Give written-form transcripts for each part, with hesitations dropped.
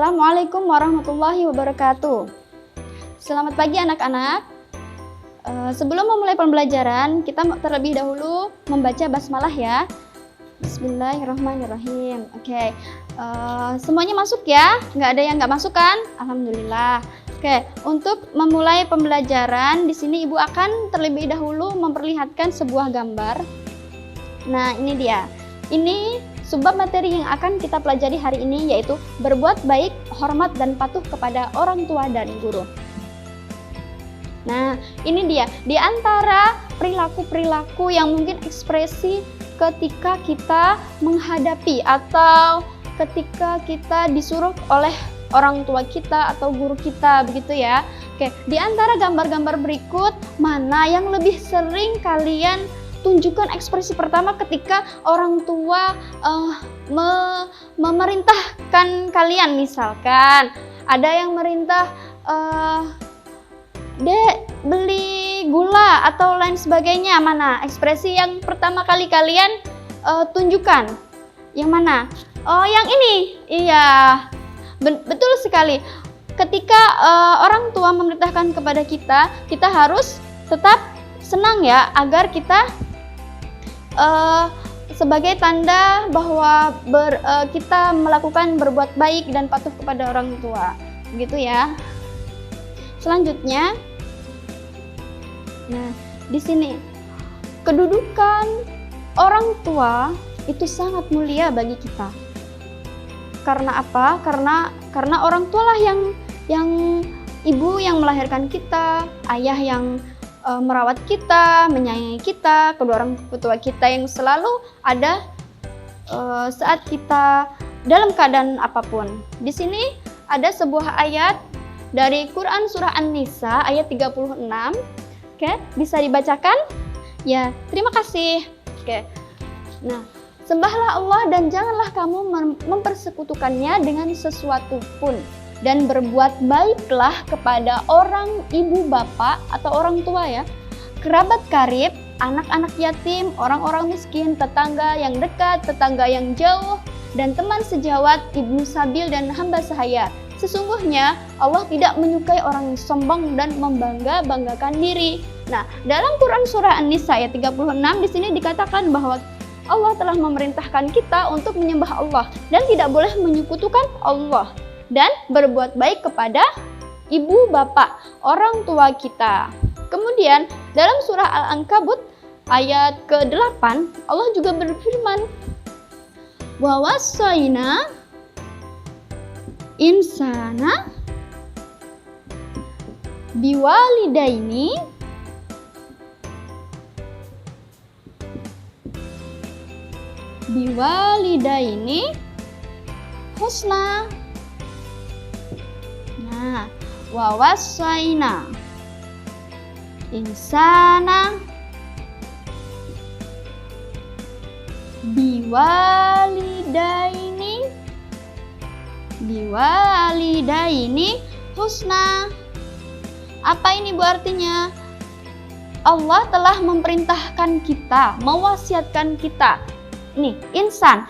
Assalamualaikum warahmatullahi wabarakatuh. Selamat pagi anak-anak. Sebelum memulai pembelajaran, kita terlebih dahulu membaca basmalah ya. Bismillahirrahmanirrahim. Oke, semuanya masuk ya? Nggak ada yang nggak masuk kan? Alhamdulillah. Oke, untuk memulai pembelajaran, di sini Ibu akan terlebih dahulu memperlihatkan sebuah gambar. Nah, ini dia. Ini subbab materi yang akan kita pelajari hari ini, yaitu berbuat baik, hormat, dan patuh kepada orang tua dan guru. Nah, ini dia. Di antara perilaku-perilaku yang mungkin ekspresi ketika kita menghadapi atau ketika kita disuruh oleh orang tua kita atau guru kita, begitu ya. Oke, di antara gambar-gambar berikut, mana yang lebih sering kalian tunjukkan ekspresi pertama ketika orang tua memerintahkan kalian? Misalkan ada yang merintah, Dek, beli gula atau lain sebagainya. Mana ekspresi yang pertama kali kalian tunjukkan? Yang mana? Oh, yang ini. Iya, betul sekali. Ketika orang tua memerintahkan kepada kita, kita harus tetap senang ya, agar kita sebagai tanda bahwa kita melakukan berbuat baik dan patuh kepada orang tua, begitu ya. Selanjutnya, nah di sini kedudukan orang tua itu sangat mulia bagi kita. Karena apa? Karena orang tualah yang ibu yang melahirkan kita, ayah yang merawat kita, menyayangi kita, kedua orang tua kita yang selalu ada saat kita dalam keadaan apapun. Di sini ada sebuah ayat dari Quran Surah An-Nisa ayat 36. Oke, bisa dibacakan? Ya, terima kasih. Oke. Nah, sembahlah Allah dan janganlah kamu mempersekutukannya dengan sesuatu pun. Dan berbuat baiklah kepada orang ibu bapak atau orang tua ya, kerabat karib, anak-anak yatim, orang-orang miskin, tetangga yang dekat, tetangga yang jauh, dan teman sejawat, ibnu sabil, dan hamba sahaya. Sesungguhnya Allah tidak menyukai orang yang sombong dan membangga-banggakan diri. Nah, dalam Quran Surah An-Nisa ayat 36 di sini dikatakan bahwa Allah telah memerintahkan kita untuk menyembah Allah dan tidak boleh menyekutukan Allah, dan berbuat baik kepada ibu bapak, orang tua kita. Kemudian dalam surah Al-Ankabut ayat ke-8 Allah juga berfirman, wa wassayna insana biwalidaini husna. Nah, wa wassayna insana biwalidaini husna. Apa ini Bu artinya? Allah telah memerintahkan kita, mewasiatkan kita. Nih, insan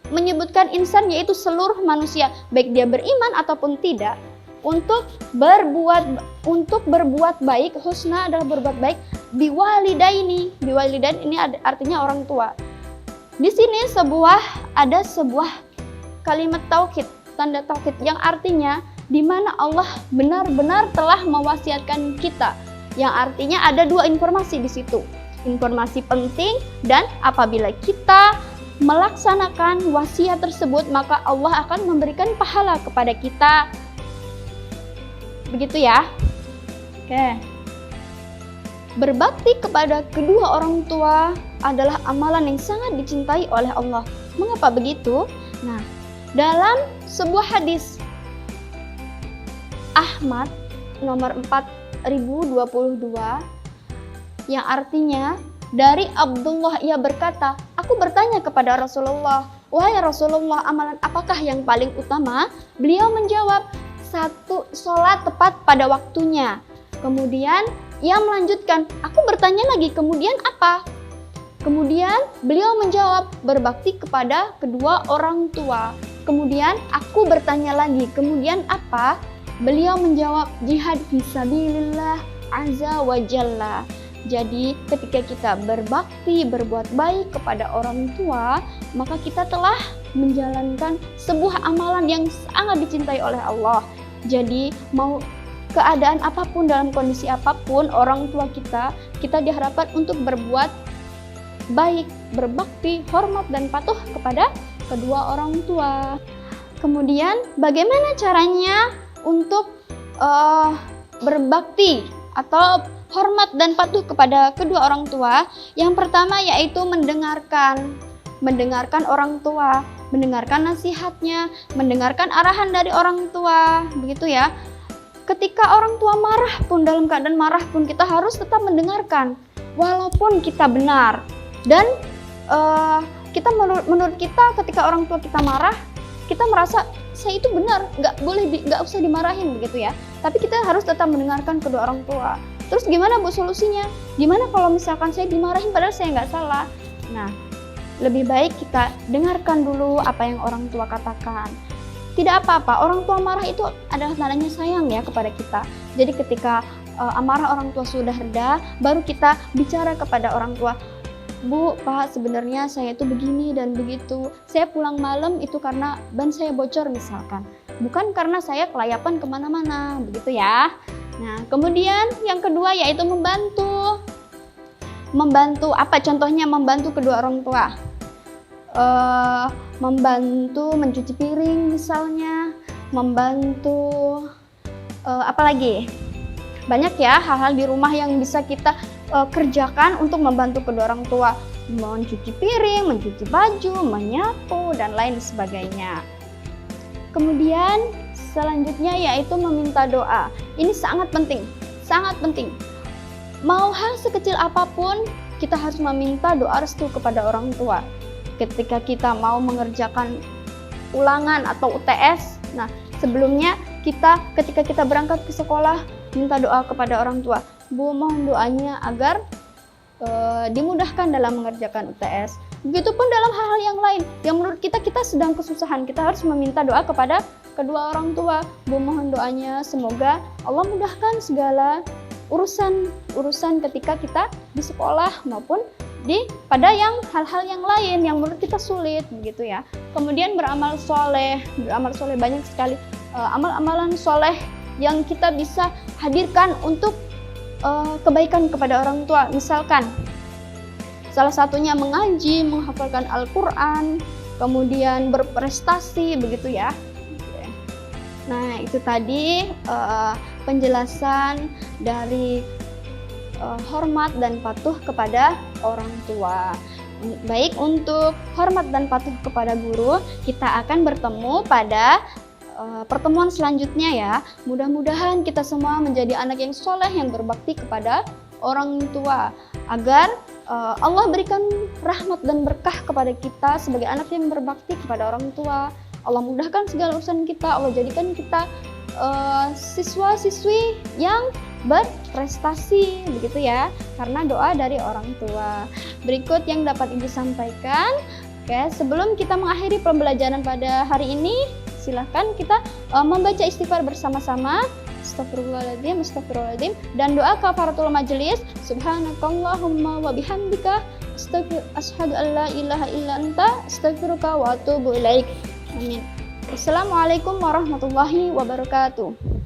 menyebutkan insan yaitu seluruh manusia, baik dia beriman ataupun tidak, untuk berbuat baik. Husna adalah berbuat baik. Biwalidain ini artinya orang tua. Di sini ada sebuah kalimat tauhid, tanda tauhid yang artinya di mana Allah benar-benar telah mewasiatkan kita. Yang artinya ada dua informasi di situ. Informasi penting, dan apabila kita melaksanakan wasiat tersebut, maka Allah akan memberikan pahala kepada kita. Begitu ya. Oke. Berbakti kepada kedua orang tua adalah amalan yang sangat dicintai oleh Allah. Mengapa begitu? Nah, dalam sebuah hadis Ahmad nomor 4022 yang artinya dari Abdullah, ia berkata, aku bertanya kepada Rasulullah, wahai Rasulullah, amalan apakah yang paling utama? Beliau menjawab, satu, sholat tepat pada waktunya. Kemudian ia melanjutkan, aku bertanya lagi, kemudian apa? Kemudian beliau menjawab, berbakti kepada kedua orang tua. Kemudian aku bertanya lagi, kemudian apa? Beliau menjawab, jihad fisabilillah azza wa jalla. Jadi ketika kita berbakti, berbuat baik kepada orang tua, maka kita telah menjalankan sebuah amalan yang sangat dicintai oleh Allah. Jadi mau keadaan apapun, dalam kondisi apapun, orang tua kita diharapkan untuk berbuat baik, berbakti, hormat dan patuh kepada kedua orang tua. Kemudian bagaimana caranya untuk berbakti atau hormat dan patuh kepada kedua orang tua? Yang pertama yaitu mendengarkan orang tua, mendengarkan nasihatnya, mendengarkan arahan dari orang tua, begitu ya. Ketika orang tua marah pun, dalam keadaan marah pun kita harus tetap mendengarkan, walaupun kita benar. Dan kita menurut kita ketika orang tua kita marah, kita merasa saya itu benar, nggak usah dimarahin begitu ya. Tapi kita harus tetap mendengarkan kedua orang tua. Terus gimana Bu solusinya? Gimana kalau misalkan saya dimarahin padahal saya nggak salah? Nah, lebih baik kita dengarkan dulu apa yang orang tua katakan. Tidak apa-apa, orang tua marah itu adalah tandanya sayang ya kepada kita. Jadi ketika amarah orang tua sudah reda, baru kita bicara kepada orang tua. Bu, Pak, sebenarnya saya itu begini dan begitu. Saya pulang malam itu karena ban saya bocor misalkan. Bukan karena saya kelayapan kemana-mana, begitu ya. Nah, kemudian yang kedua yaitu membantu. Membantu apa contohnya? Membantu kedua orang tua. Membantu mencuci piring misalnya. Membantu apa lagi? Banyak ya hal-hal di rumah yang bisa kita kerjakan untuk membantu kedua orang tua, mencuci piring, mencuci baju, menyapu, dan lain sebagainya. Kemudian selanjutnya yaitu meminta doa. Ini sangat penting, sangat penting. Mau hal sekecil apapun, kita harus meminta doa restu kepada orang tua. Ketika kita mau mengerjakan ulangan atau UTS, nah sebelumnya ketika kita berangkat ke sekolah, minta doa kepada orang tua. Bu, mohon doanya agar dimudahkan dalam mengerjakan UTS. Begitupun dalam hal-hal yang lain yang menurut kita sedang kesusahan, kita harus meminta doa kepada kedua orang tua. Bu, mohon doanya semoga Allah mudahkan segala urusan ketika kita di sekolah maupun pada hal-hal yang lain yang menurut kita sulit, begitu ya. Kemudian beramal soleh banyak sekali amal-amalan soleh yang kita bisa hadirkan untuk kebaikan kepada orang tua. Misalkan salah satunya mengaji, menghafalkan Al-Quran, kemudian berprestasi, begitu ya. Nah, itu tadi penjelasan dari hormat dan patuh kepada orang tua. Baik, untuk hormat dan patuh kepada guru, kita akan bertemu pada pertemuan selanjutnya ya. Mudah-mudahan kita semua menjadi anak yang soleh, yang berbakti kepada orang tua, agar Allah berikan rahmat dan berkah kepada kita sebagai anak yang berbakti kepada orang tua. Allah mudahkan segala urusan kita, Allah jadikan kita siswa-siswi yang berprestasi, begitu ya, karena doa dari orang tua. Berikut yang dapat Ibu sampaikan. Oke, sebelum kita mengakhiri pembelajaran pada hari ini, silahkan kita membaca istighfar bersama-sama. Astagfirullahaladzim, astagfirullahaladzim, dan doa kafaratul majelis. Subhanakallahumma wa bihamdika asyhadu an la ilaha illa anta astaghfiruka wa atubu ilaik. Amin. Assalamualaikum warahmatullahi wabarakatuh.